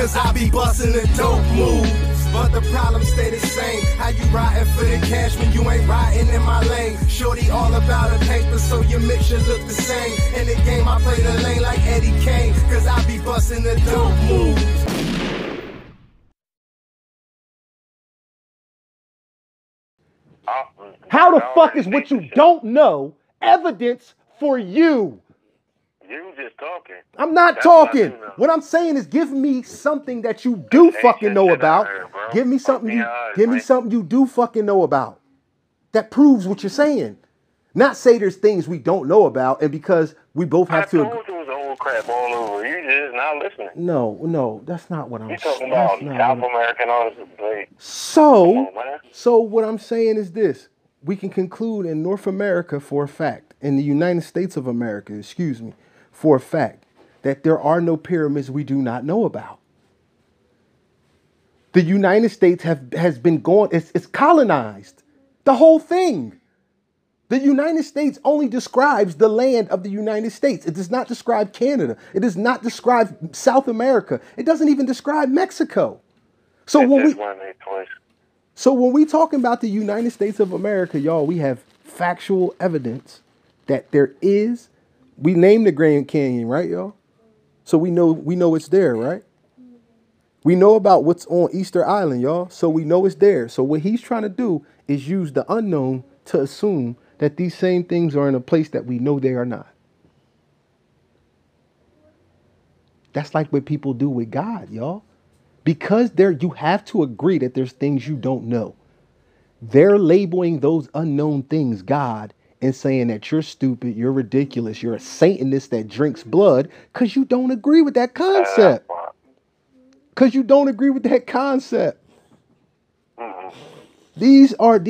cause I be busting the dope moves. But the problem stay the same. How you riding for the cash when you ain't riding in my lane? Shorty all about a paper, so your mixture look the same. In the game, I play the lane like Eddie Kane, cause I be busting the dope moves. How the fuck is what you don't know evidence for you? You just talking. I'm not talking. What I'm saying is give me something that you do fucking know about. Give me something you do fucking know about. That proves what you're saying. Not say there's things we don't know about and because we both have to. I told you it was old crap all over. You just not listening. No, that's not what I'm saying. You talking about South American artists. So what I'm saying is this. We can conclude in North America for a fact, in the United States of America, for a fact, that there are no pyramids we do not know about. The United States has been going, it's colonized. The whole thing. The United States only describes the land of the United States. It does not describe Canada. It does not describe South America. It doesn't even describe Mexico. So when we talking about the United States of America, y'all, we have factual evidence that there is. We named the Grand Canyon, right, y'all? So we know it's there, right? We know about what's on Easter Island, y'all. So we know it's there. So what he's trying to do is use the unknown to assume that these same things are in a place that we know they are not. That's like what people do with God, y'all. Because you have to agree that there's things you don't know. They're labeling those unknown things God and saying that you're stupid, you're ridiculous, you're a Satanist that drinks blood because you don't agree with that concept. Because you don't agree with that concept. These are,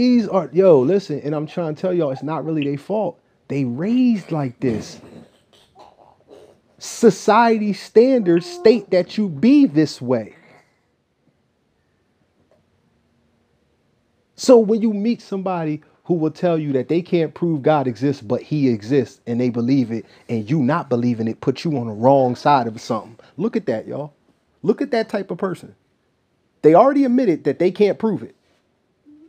yo, listen, and I'm trying to tell y'all, it's not really their fault. They raised like this. Society standards state that you be this way. So when you meet somebody who will tell you that they can't prove God exists, but he exists and they believe it, and you not believing it, put you on the wrong side of something. Look at that, y'all. Look at that type of person. They already admitted that they can't prove it.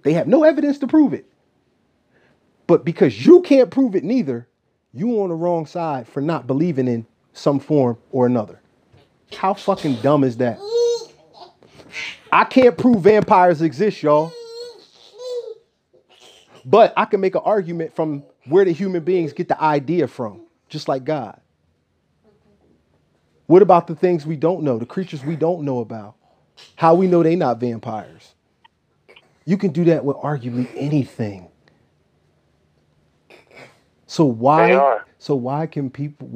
They have no evidence to prove it. But because you can't prove it neither, you on the wrong side for not believing in some form or another. How fucking dumb is that? I can't prove vampires exist, y'all. But I can make an argument from where the human beings get the idea from, just like God. What about the things we don't know, the creatures we don't know about? How we know they not vampires? You can do that with arguably anything. So why can't people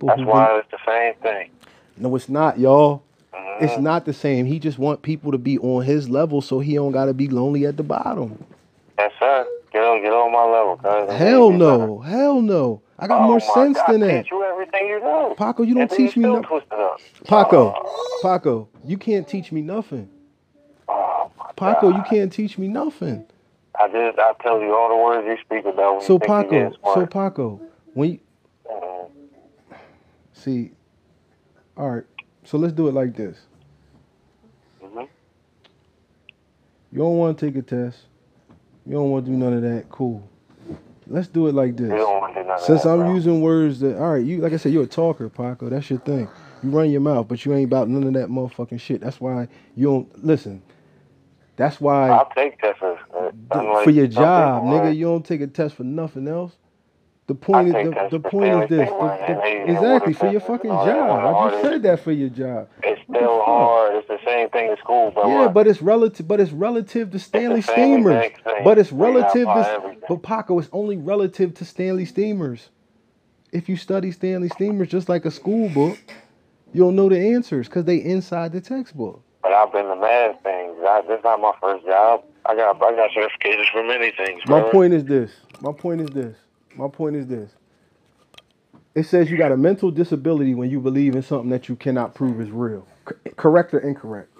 That's why it's the same thing. No, it's not, y'all. It's not the same. He just want people to be on his level so he don't gotta be lonely at the bottom. Yes, sir. Get on my level, cuz. Hell no. I got more sense than that. I teach you everything you know. Paco, you don't teach me nothing. Paco, you can't teach me nothing. Paco, you can't teach me nothing. I tell you all the words you speak about. So Paco, when you see, all right. So let's do it like this. You don't want to take a test. You don't want to do none of that. Cool. Let's do it like this. You don't want to do none of Since that, I'm using words that, all right, you like I said, you're a talker, Paco. That's your thing. You run your mouth, but you ain't about none of that motherfucking shit. That's why you don't listen. That's why I'll take tests for your job, nigga. You don't take a test for nothing else. The point is this. Exactly, for your fucking job. I just said that for your job. It's still hard. It's the same thing in school, bro. Yeah, but it's relative to Stanley Steamers. But it's relative to, but Paco, it's only relative to Stanley Steamers. If you study Stanley Steamers just like a school book, you'll know the answers because they inside the textbook. But I've been to math things. This is not my first job. I got certifications for many things, bro. My point is this. It says you got a mental disability when you believe in something that you cannot prove is real. Correct or incorrect?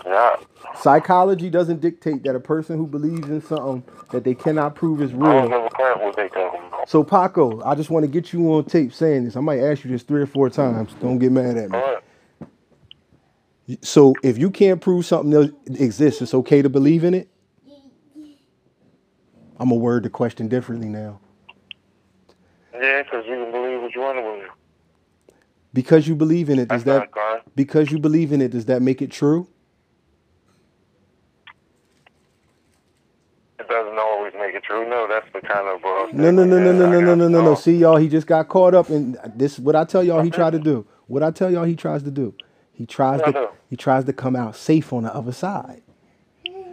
my job. Psychology doesn't dictate that a person who believes in something that they cannot prove is I don't real. give a crap what they talking about. So Paco, I just want to get you on tape saying this. I might ask you this 3 or 4 times. Don't get mad at me. All right. So if you can't prove something else exists, it's okay to believe in it? I'm gonna word the question differently now. Yeah, because you can believe what you want to believe. Because you believe in it, does That's that not a crime. because you believe in it, does that make it true? It doesn't always make it true. No, that's the kind of No. See, y'all, he just got caught up in this. What I tell y'all he tried to do. What I tell y'all he tries to do. He tries to come out safe on the other side.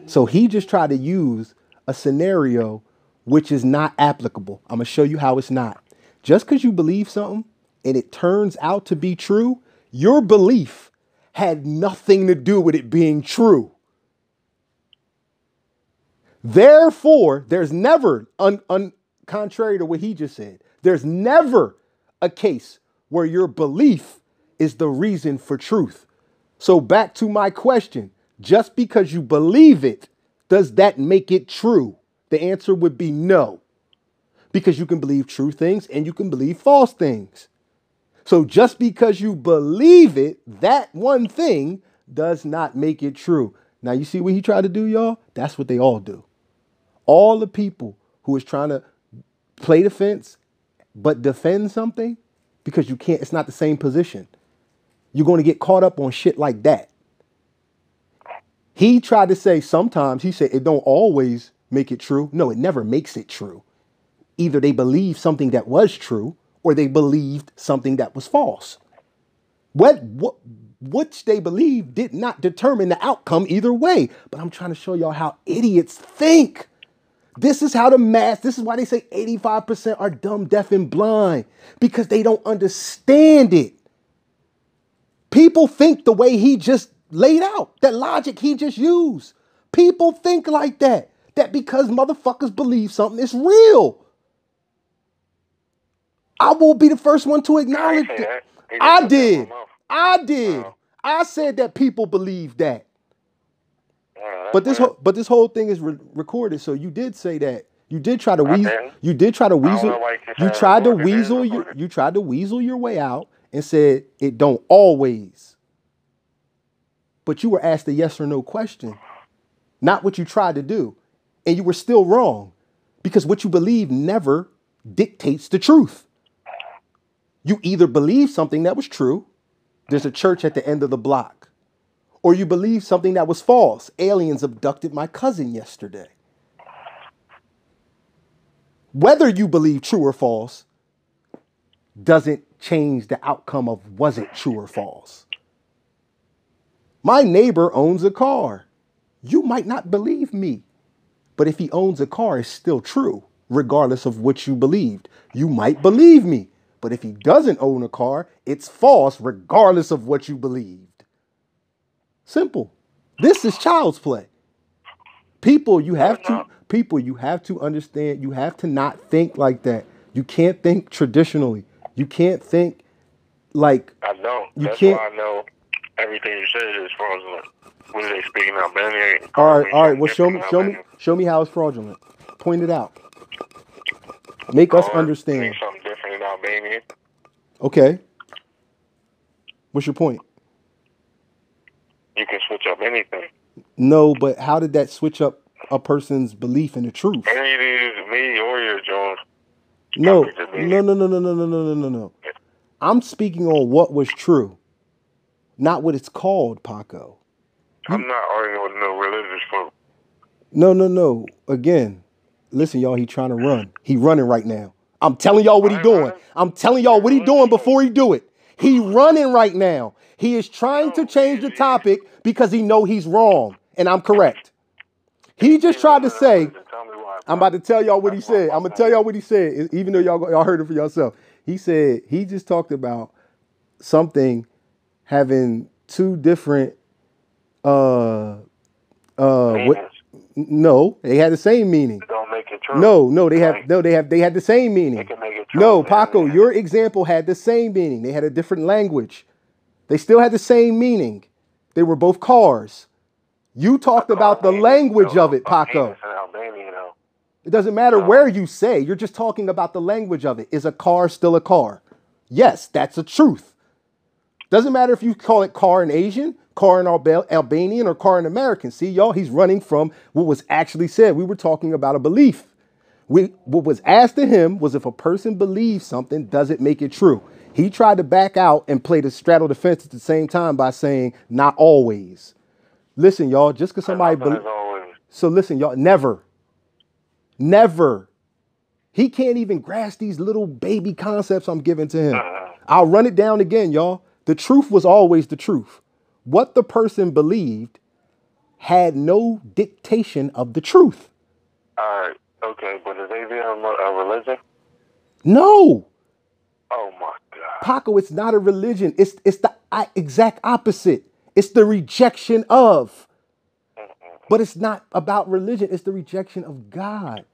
So he just tried to use a scenario which is not applicable. I'm gonna show you how it's not. Just because you believe something and it turns out to be true, your belief had nothing to do with it being true. Therefore, there's never, contrary to what he just said, there's never a case where your belief is the reason for truth. So back to my question, just because you believe it, does that make it true? The answer would be no, because you can believe true things and you can believe false things. So just because you believe it, that one thing does not make it true. Now, you see what he tried to do, y'all? That's what they all do. All the people who is trying to play the fence but defend something, because you can't, it's not the same position. You're going to get caught up on shit like that. He tried to say sometimes, he said it don't always make it true. No, it never makes it true. Either they believe something that was true or they believed something that was false. Which they believed did not determine the outcome either way. But I'm trying to show y'all how idiots think. This is how this is why they say 85% are dumb, deaf, and blind, because they don't understand it. People think the way he just laid out, that logic he just used. People think like that because motherfuckers believe something is real. I will be the first one to acknowledge that. I did. I said that people believe that. But this whole thing is recorded, so you did say that. You did try to weasel. You tried to weasel your way out and said it don't always. But you were asked a yes or no question, not what you tried to do, and you were still wrong, because what you believe never dictates the truth. You either believe something that was true, there's a church at the end of the block, or you believe something that was false. Aliens abducted my cousin yesterday. Whether you believe true or false doesn't change the outcome of was it true or false. My neighbor owns a car. You might not believe me, but if he owns a car, it's still true, regardless of what you believed. You might believe me, but if he doesn't own a car, it's false, regardless of what you believed. Simple. This is child's play. People, you have to understand, you have to not think like that. You can't think traditionally. You can't think like I don't. That's can't. why I know everything you said is fraudulent. What are they speaking Albanian? All right. Well, show me how it's fraudulent. Point it out. Make us understand. Something different in Albanian. Okay. What's your point? You can switch up anything. No, but how did that switch up a person's belief in the truth? Either me or your Jones. No. I'm speaking on what was true, not what it's called, Paco. I'm not arguing with no religious folk. No. Again, listen, y'all, he trying to run. He running right now. I'm telling y'all what he doing. I'm telling y'all what he doing before he do it. He running right now. He is trying to change the topic because he know he's wrong, and I'm correct. He just tried to say, I'm about to tell y'all what he said. I'm going to tell y'all what he said, even though y'all heard it for yourself. He said he just talked about something having two different, no, they had the same meaning. Don't make it true. No, they had the same meaning. No, Paco, your example had the same meaning. They had a different language. They still had the same meaning. They were both cars. You talked about the language of it, Paco. It doesn't matter where you say. You're just talking about the language of it. Is a car still a car? Yes, that's a truth. Doesn't matter if you call it car in Asian, car in Albanian, or car in American. See, y'all, he's running from what was actually said. We were talking about a belief. What was asked of him was if a person believes something, does it make it true? He tried to back out and play the straddle the fence at the same time by saying, not always. Listen, y'all, just because somebody believes. So listen, y'all, never. He can't even grasp these little baby concepts I'm giving to him. I'll run it down again, y'all. The truth was always the truth. What the person believed had no dictation of the truth. All right. Okay, but is atheism a religion? No. Oh my God. Paco, it's not a religion. It's the exact opposite. It's the rejection of. But it's not about religion. It's the rejection of God.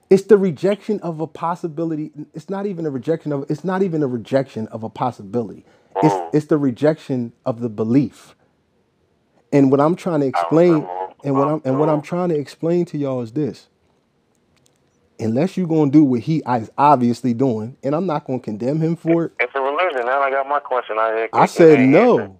It's the rejection of a possibility. It's not even a rejection of a possibility. It's the rejection of the belief. And what I'm trying to explain, what I'm trying to explain to y'all is this. Unless you're going to do what he is obviously doing, and I'm not going to condemn him for it. It's a religion. Now I got my question. I said no.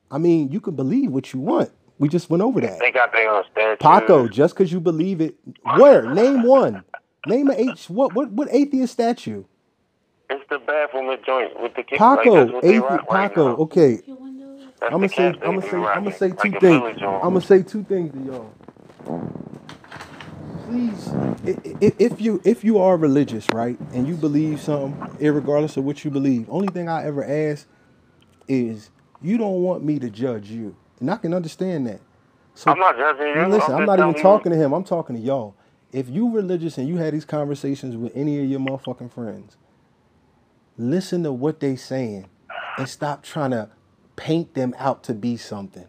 I mean, you can believe what you want. We just went over that. They got their own statues. Paco, just because you believe it. Where? Name one. Name what atheist statue? It's the bathroom joint with the kids. Paco, Paco, okay. I'm gonna say two things. I'm gonna say two things to y'all. Please, if you are religious, right, and you believe something, irregardless of what you believe, only thing I ever ask is you don't want me to judge you, and I can understand that. So I'm not judging you. Listen, I'm not even talking to him. I'm talking to y'all. If you religious and you had these conversations with any of your motherfucking friends, listen to what they saying and stop trying to paint them out to be something.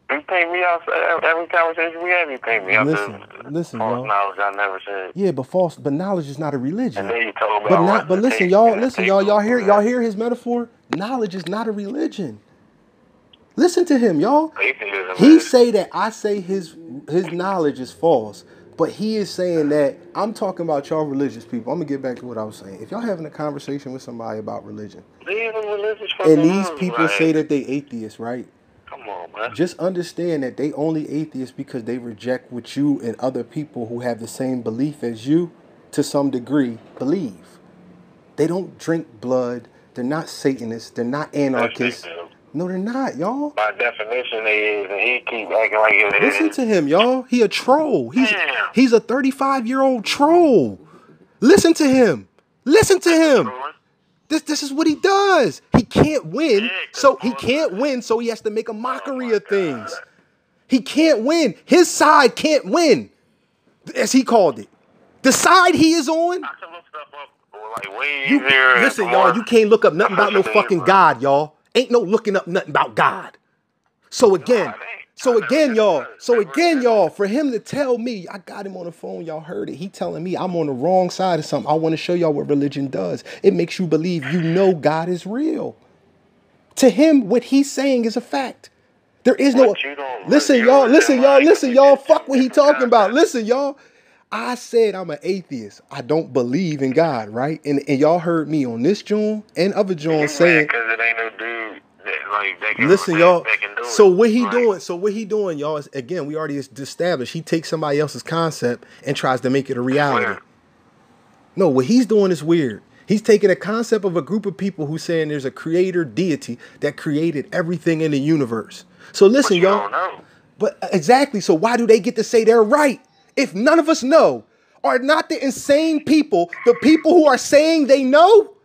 You paint me out every conversation we have. You paint me out. Listen, false y'all. knowledge I never said. Yeah, but knowledge is not a religion. And then you told me. But listen, y'all. Y'all hear his metaphor? Knowledge is not a religion. Listen to him, y'all. He say that I say his knowledge is false. But he is saying that I'm talking about y'all religious people. I'm going to get back to what I was saying. If y'all having a conversation with somebody about religion, and these people say that they atheists, right? Come on, man. Just understand that they only atheists because they reject what you and other people who have the same belief as you, to some degree, believe. They don't drink blood. They're not Satanists. They're not anarchists. No, they're not, y'all. By definition, they is, and he keep acting like it is. Listen to him, y'all. He a troll. He's a 35-year-old troll. Listen to him. Listen to him. This is what he does. He can't win, so he has to make a mockery of things. He can't win. His side can't win, as he called it. The side he is on. I can look stuff up like way easier. Listen, y'all. You can't look up nothing about no fucking God, y'all. Ain't no looking up nothing about God. So again, y'all, for him to tell me, I got him on the phone, y'all heard it. He telling me I'm on the wrong side of something. I want to show y'all what religion does. It makes you believe you know God is real. To him, what he's saying is a fact. There is no. Listen, y'all. Fuck what he talking about. Listen, y'all. I said I'm an atheist. I don't believe in God, right? And y'all heard me on this joint and other joints saying. Because it ain't no dude that listen, y'all. So what he doing, y'all, is, again, we already established, he takes somebody else's concept and tries to make it a reality. No, what he's doing is weird. He's taking a concept of a group of people who's saying there's a creator deity that created everything in the universe. So listen, y'all. Don't know. But exactly. So why do they get to say they're right? If none of us know, are not the insane people the people who are saying they know?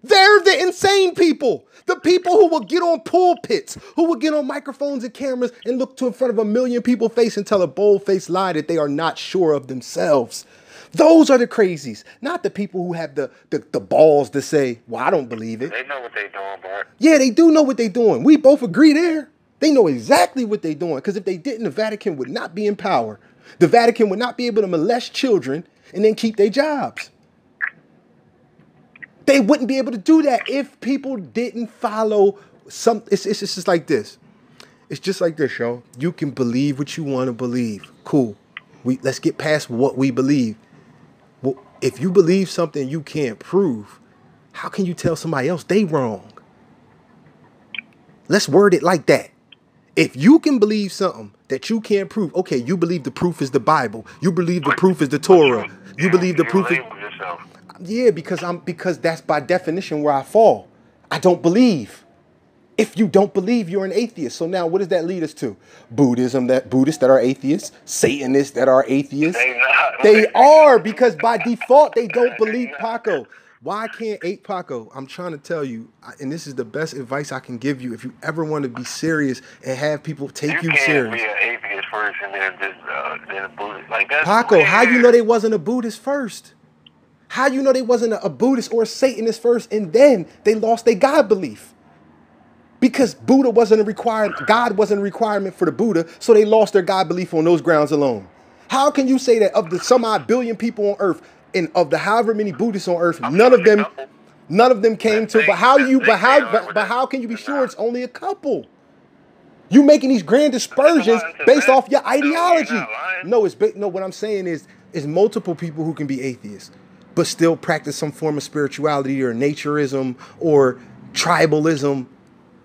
They're the insane people. The people who will get on pulpits, who will get on microphones and cameras and look to in front of 1 million people's face and tell a bold-faced lie that they are not sure of themselves. Those are the crazies, not the people who have the balls to say, well, I don't believe it. They know what they're doing, Bart. Yeah, they do know what they're doing. We both agree there. They know exactly what they're doing, because if they didn't, the Vatican would not be in power. The Vatican would not be able to molest children and then keep their jobs. They wouldn't be able to do that if people didn't follow some. It's just like this. It's just like this, yo. You can believe what you want to believe. Cool. Let's get past what we believe. Well, if you believe something you can't prove, how can you tell somebody else they wrong? Let's word it like that. If you can believe something that you can't prove, okay, you believe the proof is the Bible. You believe the proof is the Torah. You believe the proof is... Yeah, because that's by definition where I fall. I don't believe. If you don't believe, you're an atheist. So now what does that lead us to? Buddhists that are atheists, Satanists that are atheists. They are, because by default they don't believe. Paco. Why can't Paco? I'm trying to tell you, and this is the best advice I can give you if you ever want to be serious and have people take you serious. You can't be an atheist first and then then a Buddhist. Like that's Paco, weird. how you know they wasn't a Buddhist first? How you know they wasn't a Buddhist or a Satanist first and then they lost their God belief? Because Buddha wasn't a requirement, God wasn't a requirement for the Buddha, so they lost their God belief on those grounds alone. How can you say that of the some odd billion people on earth, and of the however many Buddhists on earth, none of them came to? But how can you be sure it's only a couple? You making these grand dispersions based off your ideology. No, what I'm saying is multiple people who can be atheists, but still practice some form of spirituality or naturism or tribalism.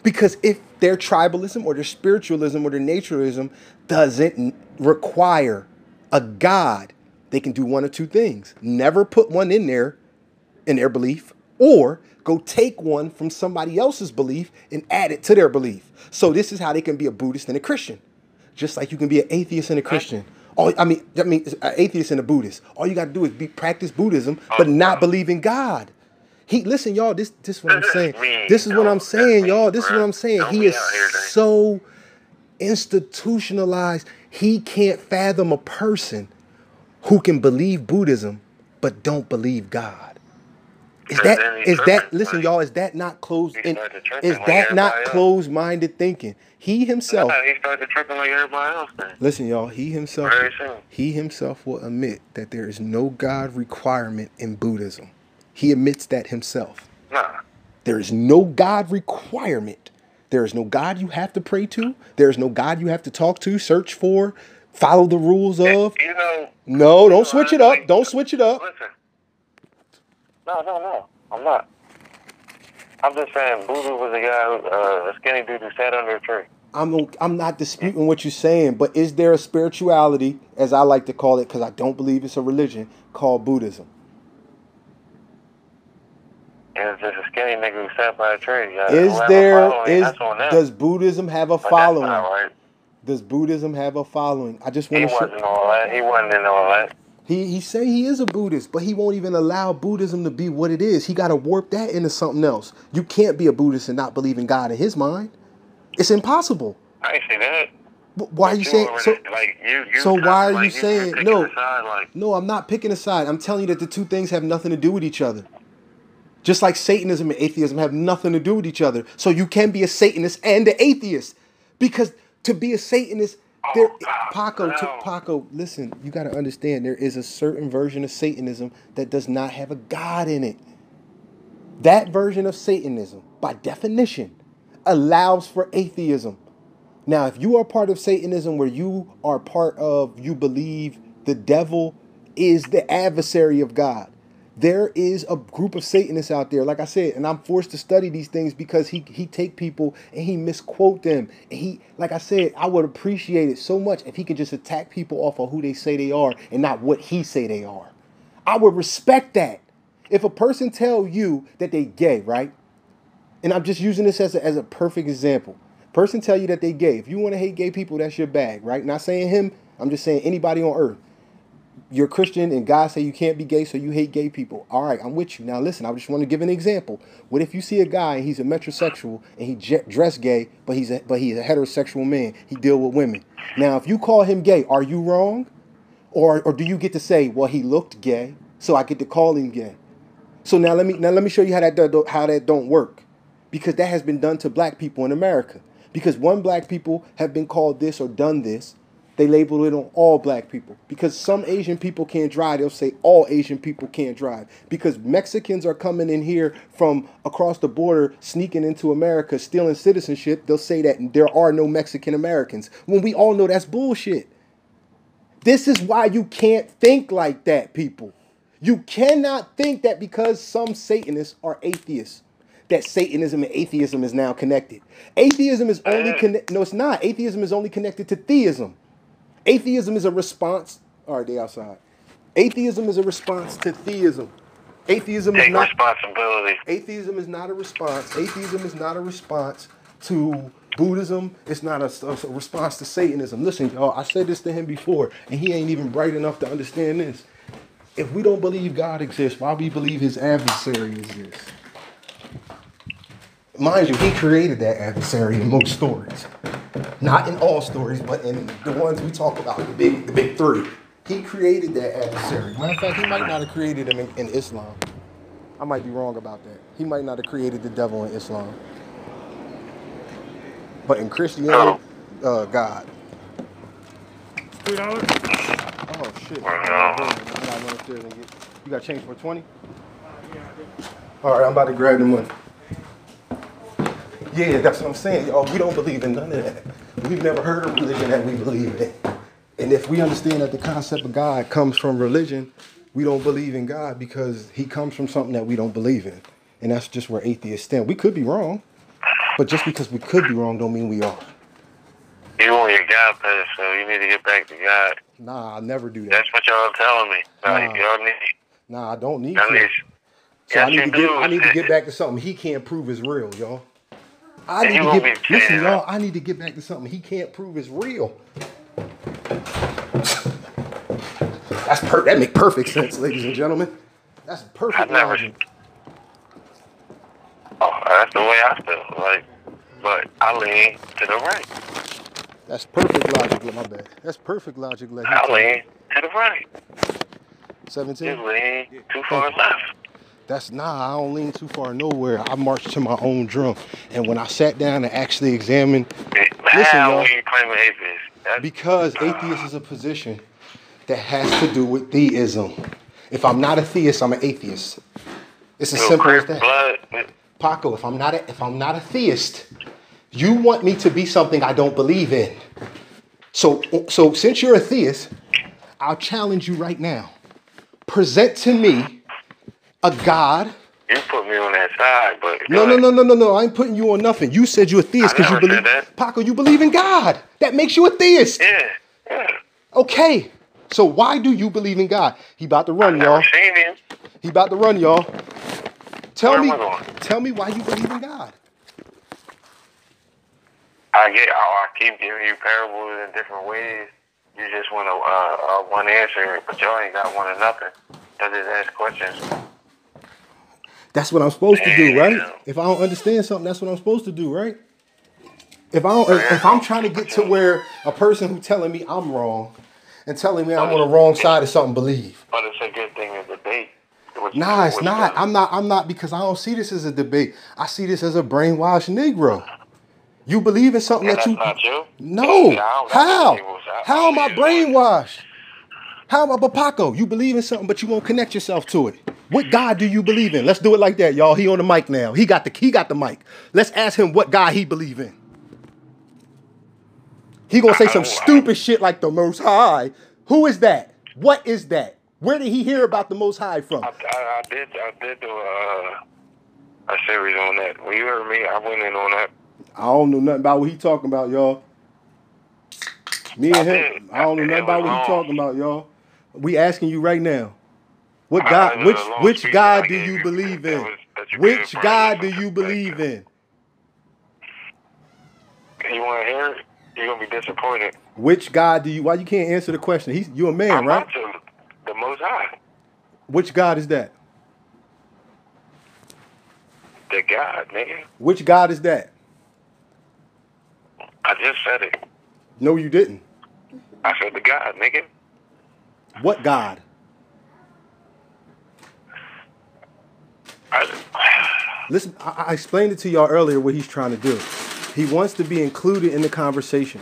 Because if their tribalism or their spiritualism or their naturalism doesn't require a God, they can do one of two things. Never put one in their belief, or go take one from somebody else's belief and add it to their belief. So this is how they can be a Buddhist and a Christian. Just like you can be an atheist and a Christian. An atheist and a Buddhist. All you got to do is practice Buddhism, but not believe in God. Listen, y'all, this is what I'm saying. This is what I'm saying, y'all. This is what I'm saying. He is so institutionalized. He can't fathom a person who can believe Buddhism but don't believe God. Listen, y'all, is that not closed-minded thinking? He himself. He started tripping like everybody else then. Listen, y'all, he himself will admit that there is no God requirement in Buddhism. He admits that himself. Nah. There is no God requirement. There is no God you have to pray to. There is no God you have to talk to, search for, follow the rules of. No, don't switch it up. Don't switch it up. Listen. No. I'm not. I'm just saying Buddha was a guy, a skinny dude who sat under a tree. I'm not disputing what you're saying, but is there a spirituality, as I like to call it, because I don't believe it's a religion, called Buddhism? It's just a skinny nigga who sat by a tree. Does Buddhism have a following? That's not right. Does Buddhism have a following? I just want to. He wasn't all that. He wasn't in all that. He say he is a Buddhist, but he won't even allow Buddhism to be what it is. He got to warp that into something else. You can't be a Buddhist and not believe in God in his mind. It's impossible. I ain't say that. Why are you saying so? So why are you saying no? No, I'm not picking a side. I'm telling you that the two things have nothing to do with each other. Just like Satanism and atheism have nothing to do with each other. So you can be a Satanist and an atheist. Because to be a Satanist, Paco, listen, you got to understand there is a certain version of Satanism that does not have a God in it. That version of Satanism, by definition, allows for atheism. Now, if you are part of Satanism where you believe the devil is the adversary of God, there is a group of Satanists out there, like I said, and I'm forced to study these things because he take people and he misquote them. And like I said, I would appreciate it so much if he could just attack people off of who they say they are and not what he say they are. I would respect that. If a person tell you that they gay, right? And I'm just using this as a perfect example. Person tell you that they gay. If you want to hate gay people, that's your bag, right? Not saying him. I'm just saying anybody on earth. You're Christian and God say you can't be gay, so you hate gay people. All right, I'm with you. Now listen, I just want to give an example. What if you see a guy and he's a metrosexual and he dressed gay, but he's a heterosexual man. He deal with women. Now, if you call him gay, are you wrong? Or do you get to say, well, he looked gay, so I get to call him gay? So now let me show you how that don't work. Because that has been done to black people in America. Because black people have been called this or done this, They label it on all black people. Because some Asian people can't drive, they'll say all Asian people can't drive. Because Mexicans are coming in here from across the border, sneaking into America, stealing citizenship, they'll say that there are no Mexican Americans. When we all know that's bullshit. This is why you can't think like that, people. You cannot think that because some Satanists are atheists, that Satanism and atheism is now connected. Atheism is only no, it's not. Atheism is only connected to theism. Atheism is a response. All right, they outside. Atheism is a response to theism. Atheism is not responsibility. Atheism is not a response. Atheism is not a response to Buddhism. It's not a response to Satanism. Listen, y'all, I said this to him before, and he ain't even bright enough to understand this. If we don't believe God exists, why we believe his adversary exists? Mind you, he created that adversary in most stories. Not in all stories, but in the ones we talk about, the big three. He created that adversary. Matter of fact, he might not have created him in Islam. I might be wrong about that. He might not have created the devil in Islam. But in Christianity, God. $3? Oh, shit. You got change for 20? All right, I'm about to grab the money. Yeah, that's what I'm saying, y'all. We don't believe in none of that. We've never heard of religion that we believe in. And if we understand that the concept of God comes from religion, we don't believe in God because he comes from something that we don't believe in. And that's just where atheists stand. We could be wrong, but just because we could be wrong don't mean we are. You on your God path, so you need to get back to God. Nah, I'll never do that. That's what y'all telling me. Nah, I don't need to. So I need to get back to something he can't prove is real, y'all. Listen, y'all, I need to get back to something he can't prove is real. That make perfect sense, ladies and gentlemen. That's perfect logic. Oh, that's the way I feel. But I lean to the right. That's perfect logic, my bad. That's perfect logic. I lean to the right. 17? You lean too far left. I don't lean too far nowhere. I march to my own drum. And when I sat down and actually examined, listen, y'all, you claim an atheist? Because atheist is a position that has to do with theism. If I'm not a theist, I'm an atheist. It's as simple as that. Paco, if I'm not a theist, you want me to be something I don't believe in. So since you're a theist, I'll challenge you right now. Present to me a God. You put me on that side, but no. I ain't putting you on nothing. You said you're a theist because you believe. Paco, you believe in God. That makes you a theist. Yeah. Okay. So why do you believe in God? He about to run, y'all. He about to run, y'all. Tell me why you believe in God. I keep giving you parables in different ways. You just want one answer, but y'all ain't got one or nothing. I just ask questions. That's what I'm supposed to do, right? If I don't understand something, that's what I'm supposed to do, right? If I'm trying to get to where a person who's telling me I'm wrong and telling me I'm on the wrong side of something believe. But it's a good thing to debate. Nah, it's not. I'm not because I don't see this as a debate. I see this as a brainwashed Negro. You believe in something that you... That's not you? No. How? How am I brainwashed? How am I Paco? You believe in something, but you won't connect yourself to it. What God do you believe in? Let's do it like that, y'all. He on the mic now. He got the mic. Let's ask him what God he believe in. He gonna say some stupid shit like the Most High. Who is that? What is that? Where did he hear about the Most High from? I did do a series on that. When you heard me, I went in on that. I don't know nothing about what he talking about, y'all. Me and him, I don't know nothing about what he talking about, y'all. We asking you right now. What God? Which God do you believe in? Which God do you believe in? You want to hear it? You're gonna be disappointed. Which God do you? Why you can't answer the question? You a man, right? The Most High. Which God is that? The God, nigga. Which God is that? I just said it. No, you didn't. I said the God, nigga. What God? Listen, I explained it to y'all earlier what he's trying to do. He wants to be included in the conversation.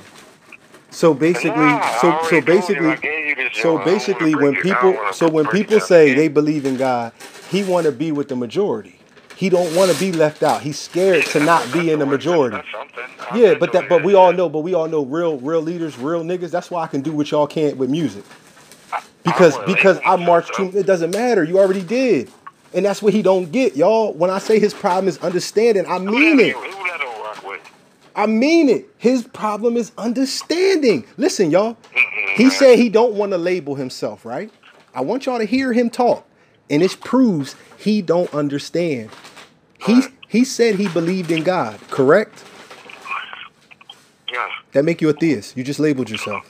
So basically, Nah, I so already told you, basically, I gave you this, so yo. I don't wanna basically, break it. I don't wanna when break it people down say again. they believe in God, he want to be with the majority. He don't want to be left out. He's scared to not be in the majority. That's something. Yeah, but we all know, real leaders, real niggas. That's why I can do what y'all can't with music. Because I marched too. It doesn't matter. You already did, and that's what he don't get, y'all. When I say his problem is understanding, I mean it. Who that don't rock with? I mean it. His problem is understanding. Listen, y'all. He said he don't want to label himself, right? I want y'all to hear him talk, and it proves he don't understand. He said he believed in God, correct? Yeah. That make you a theist. You just labeled yourself.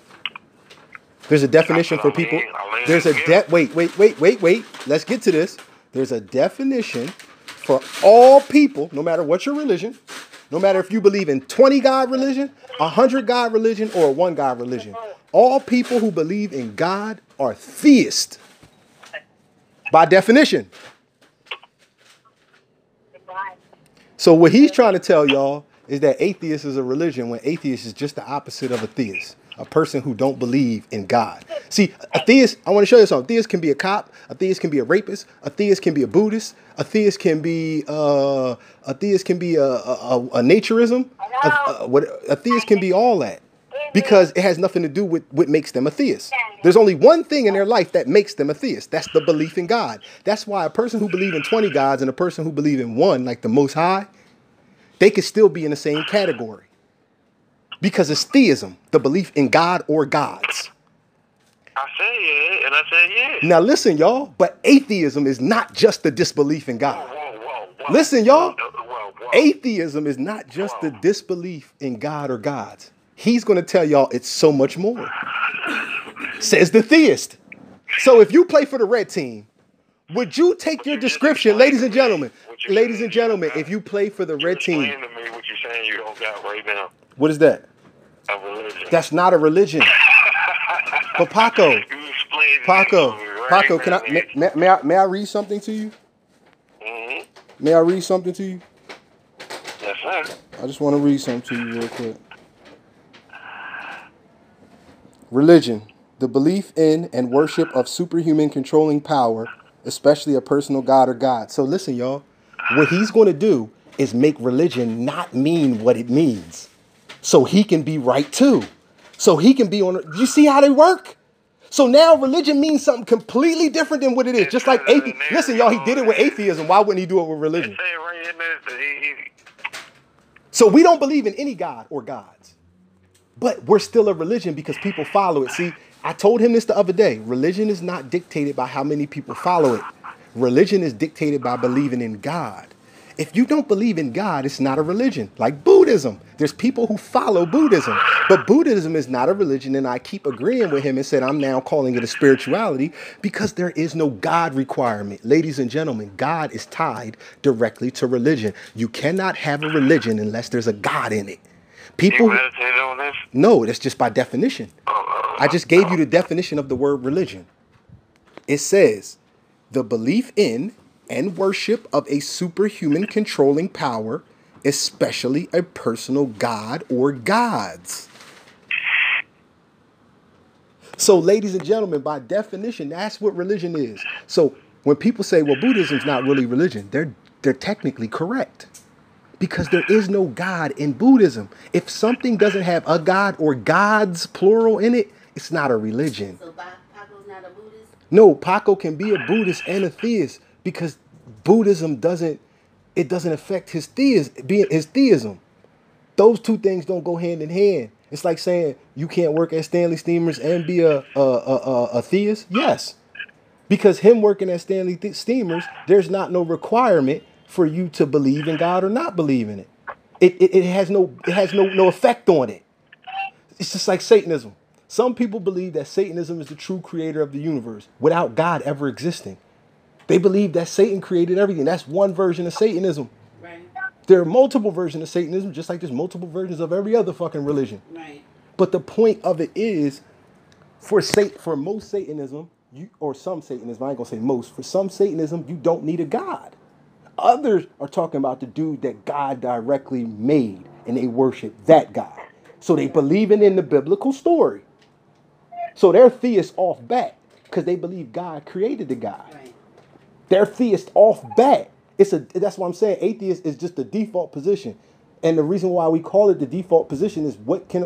There's a definition for people. There's a wait. Let's get to this. There's a definition for all people, no matter what your religion, no matter if you believe in 20 God religion, 100 God religion, or a 1 God religion. All people who believe in God are theists. By definition. So what he's trying to tell y'all is that atheist is a religion when atheist is just the opposite of a theist. A person who don't believe in God. See, a theist, I want to show you something. A theist can be a cop. A theist can be a rapist. A theist can be a Buddhist. A theist can be a naturism. A theist can be all that. Because it has nothing to do with what makes them a theist. There's only one thing in their life that makes them a theist. That's the belief in God. That's why a person who believes in 20 gods and a person who believes in one, like the Most High, they could still be in the same category. Because it's theism, the belief in God or gods. I said yeah, and I said yeah. Now listen, y'all, but atheism is not just the disbelief in God. Whoa. Listen, y'all, Whoa. atheism is not just the disbelief in God or gods. He's going to tell y'all it's so much more. Says the theist. So if you play for the red team, would you take your description, ladies and gentlemen, if you play for the red team. Explain to me what you're saying you don't got right now. What is that? A religion. That's not a religion. But Paco, can may I read something to you? Mm-hmm. May I read something to you? Yes, sir. I just want to read something to you real quick. Religion, the belief in and worship of superhuman controlling power, especially a personal god or god. So listen, y'all, what he's going to do is make religion not mean what it means. So he can be right too. So he can be on. You see how they work? So now religion means something completely different than what it is. Just like atheism. Listen, y'all, he did it with atheism. Why wouldn't he do it with religion? So we don't believe in any god or gods. But we're still a religion because people follow it. See, I told him this the other day. Religion is not dictated by how many people follow it. Religion is dictated by believing in God. If you don't believe in God, it's not a religion. Like Buddhism. There's people who follow Buddhism. But Buddhism is not a religion. And I keep agreeing with him and said I'm now calling it a spirituality because there is no God requirement. Ladies and gentlemen, God is tied directly to religion. You cannot have a religion unless there's a God in it. People. You meditated on this? No, that's just by definition. I just gave you the definition of the word religion. It says the belief in and worship of a superhuman controlling power, especially a personal god or gods. So, ladies and gentlemen, by definition, that's what religion is. So when people say, well, Buddhism's not really religion, they're technically correct. Because there is no God in Buddhism. If something doesn't have a God or gods, plural, in it, it's not a religion. So Paco's not a Buddhist? No, Paco can be a Buddhist and a theist because Buddhism doesn't affect his theism. Those two things don't go hand in hand. It's like saying you can't work at Stanley Steamers and be a theist. Yes, because him working at Stanley Steamers, there's not no requirement for you to believe in God or not believe in it. It has no effect on it. It's just like Satanism. Some people believe that Satanism is the true creator of the universe without God ever existing. They believe that Satan created everything. That's one version of Satanism. Right. There are multiple versions of Satanism, just like there's multiple versions of every other fucking religion. Right. But the point of it is, for most Satanism, or some Satanism, I ain't gonna say most, for some Satanism, you don't need a God. Others are talking about the dude that God directly made, and they worship that God. So they believing in the biblical story. So they're theists off bat because they believe God created the guy. Right. They're theists off bat. That's what I'm saying. Atheist is just the default position. And the reason why we call it the default position is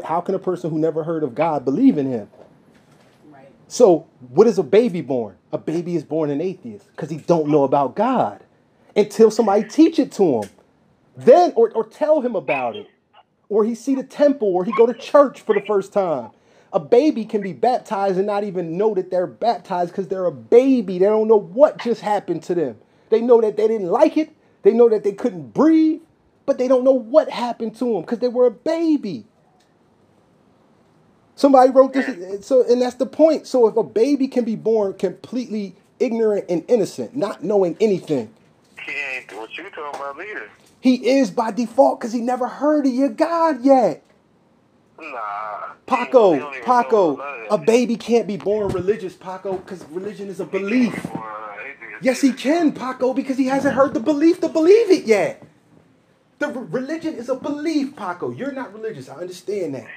how can a person who never heard of God believe in him? Right. So what is a baby born? A baby is born an atheist because he don't know about God until somebody teach it to him. Then, or tell him about it. Or he see the temple, or he go to church for the first time. A baby can be baptized and not even know that they're baptized because they're a baby. They don't know what just happened to them. They know that they didn't like it. They know that they couldn't breathe, but they don't know what happened to them because they were a baby. Somebody wrote this, and that's the point. So if a baby can be born completely ignorant and innocent, not knowing anything, He ain't what you talking about either. he is by default because he never heard of your God yet. Nah. Paco, a baby can't be born religious, Paco, because religion is a belief. Yes, he can, Paco, because he hasn't heard the belief to believe it yet. The religion is a belief, Paco. You're not religious. I understand that.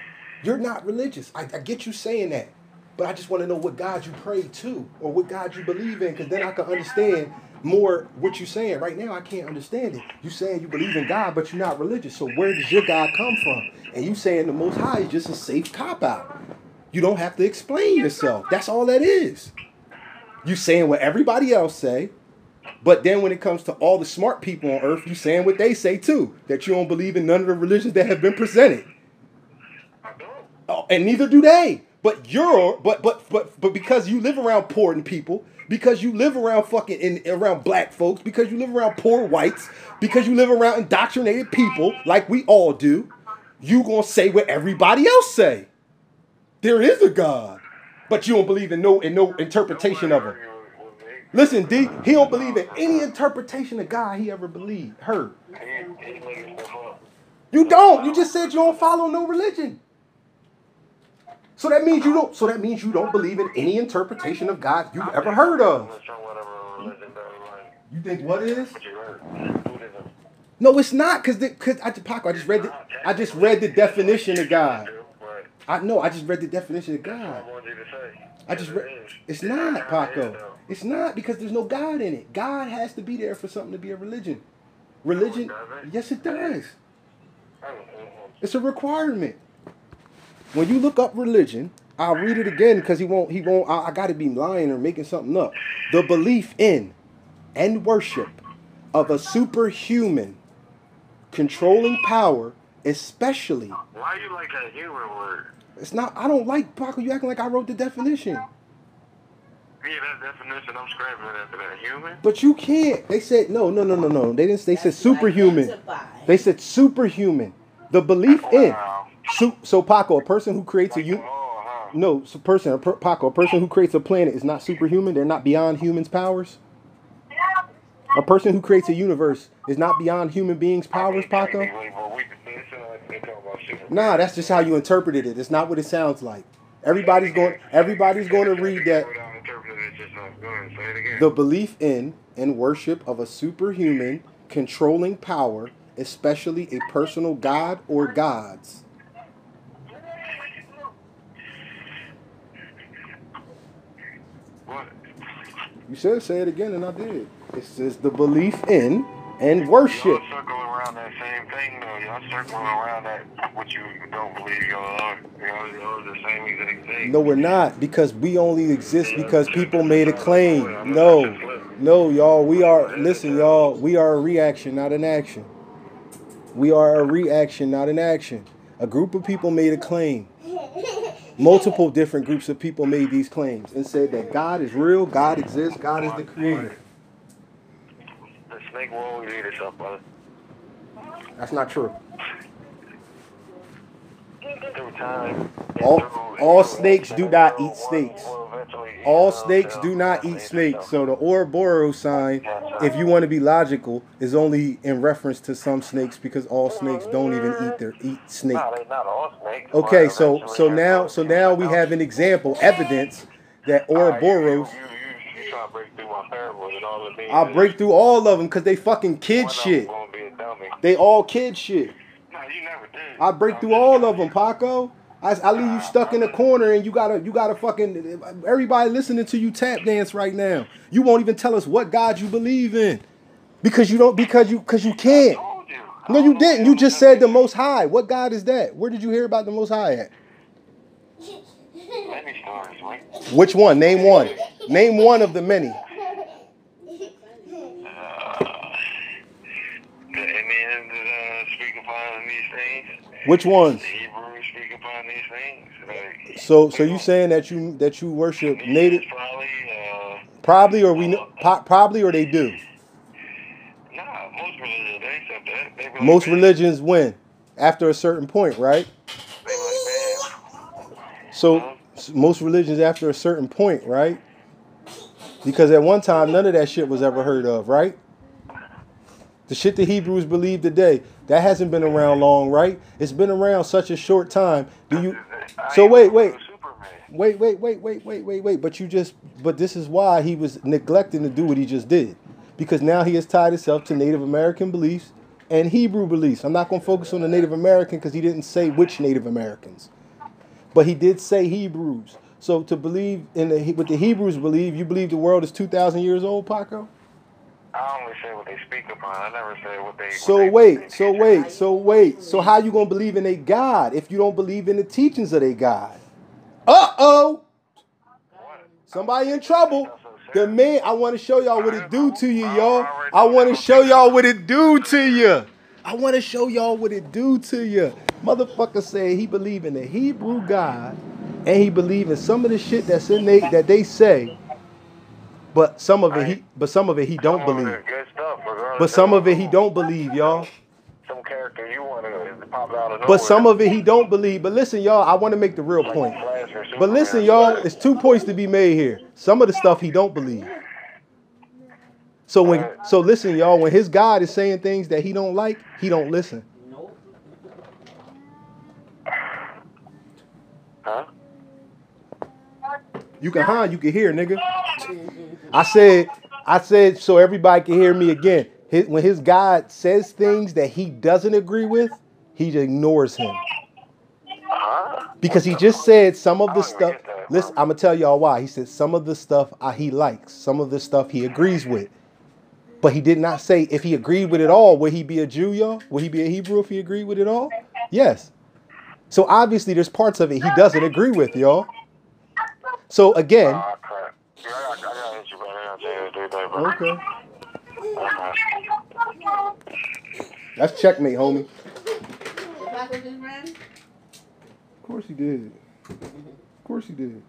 You're not religious. I get you saying that. But I just want to know what God you pray to or what God you believe in, because then I can understand more what you're saying. Right now, I can't understand it. You saying you believe in God, but you're not religious. So where does your God come from? And you saying the Most High is just a safe cop-out. You don't have to explain yourself. That's all that is. You saying what everybody else say, but then when it comes to all the smart people on earth, you saying what they say too, that you don't believe in none of the religions that have been presented. Oh, and neither do they. But because you live around poor people, because you live around around black folks, because you live around poor whites, because you live around indoctrinated people like we all do, you gonna say what everybody else say. There is a God, but you don't believe in no interpretation of him. Listen, D, he don't believe in any interpretation of God he ever heard. You don't. You just said you don't follow no religion. So that means you don't. So that means you don't believe in any interpretation of God you've ever heard of. You think what is? No, it's not, because I just read the definition of God. I just read the definition of God. It's not, Paco. It's not, because there's no God in it. God has to be there for something to be a religion. Religion, yes, it does. It's a requirement. When you look up religion, I'll read it again because he won't, I got to be lying or making something up. The belief in and worship of a superhuman controlling power, especially. Why you like that human word? It's not, I don't like, Paco, you acting like I wrote the definition. Yeah, that definition, I'm scrapping after that. Human? But you can't. They said, no. They didn't, they said superhuman. They said superhuman. The belief in. So Paco, a person who creates a person who creates a planet is not superhuman. They're not beyond humans' powers. A person who creates a universe is not beyond human beings' powers, Paco. Nah, that's just how you interpreted it. It's not what it sounds like. Everybody's going to read that. The belief in and worship of a superhuman controlling power, especially a personal god or gods. You said say it again, and I did. It says the belief in and worship. Y'all circling around that same thing, though. Y'all circling around that what you don't believe y'all are. Y'all the same exact thing. No, we're not, because we only exist because people made a claim. No, y'all. We are. Listen, y'all. We are a reaction, not an action. We are a reaction, not an action. A group of people made a claim. Multiple different groups of people made these claims and said that God is real, God exists, God is the creator. The snake will always eat itself, brother. That's not true. Through time. All snakes do not eat snakes. All snakes do not eat snakes. So the Ouroboros sign, if you want to be logical, is only in reference to some snakes, because all snakes don't even eat snake. No, they're not all snakes. Okay, so now we have an example, evidence that Ouroboros. You try to break through my parables and all the things. I'll break through all of them because they fucking kid shit. They all kid shit. Nah, No, you never did. I break through all of them, Paco. I leave you stuck in a corner, and you gotta fucking. Everybody listening to you tap dance right now. You won't even tell us what God you believe in, because you can't. No, you didn't. You just said the Most High. What God is that? Where did you hear about the Most High at? Many stories, man. Which one? Name one. Name one of the many. The Indians speak upon these things. Which ones? The Hebrews speak upon these things. Like, So you saying that you worship native? Probably, or probably, or they do. Nah, most religions they accept that. They really Most bad. religions win after a certain point, right? They really bad. So most religions after a certain point, right? Because at one time none of that shit was ever heard of, right? The shit the Hebrews believe today, that hasn't been around long, right? It's been around such a short time. So wait. But this is why he was neglecting to do what he just did. Because now he has tied himself to Native American beliefs and Hebrew beliefs. I'm not going to focus on the Native American because he didn't say which Native Americans. But he did say Hebrews. So to believe in what the Hebrews believe, you believe the world is 2,000 years old, Paco? I only say what they speak upon. I never say what they. So how you gonna believe in a God if you don't believe in the teachings of a God? Uh-oh! Somebody in trouble. The man, I want to show y'all what it do to you, y'all. I want to show y'all what it do to you. Motherfucker said he believe in the Hebrew God, and he believe in some of the shit that they say. But some of it he don't believe. But some of it he don't believe, y'all. Some character you want to pop out of nowhere. But some of it he don't believe. But listen, y'all, I want to make the real point. But listen, y'all, it's 2 points to be made here. Some of the stuff he don't believe. So listen, y'all, when his God is saying things that he don't like, he don't listen. Huh? You can hear, nigga. I said so everybody can hear me again. When his God says things that he doesn't agree with, he ignores him. Because he just said some of the stuff. Listen, I'm going to tell y'all why. He said some of the stuff he likes, some of the stuff he agrees with. But he did not say if he agreed with it all, would he be a Jew, y'all? Would he be a Hebrew if he agreed with it all? Yes. So obviously there's parts of it he doesn't agree with, y'all. So again. I gotta hit you, brother. Okay. That's checkmate, homie. Of course he did. Of course he did.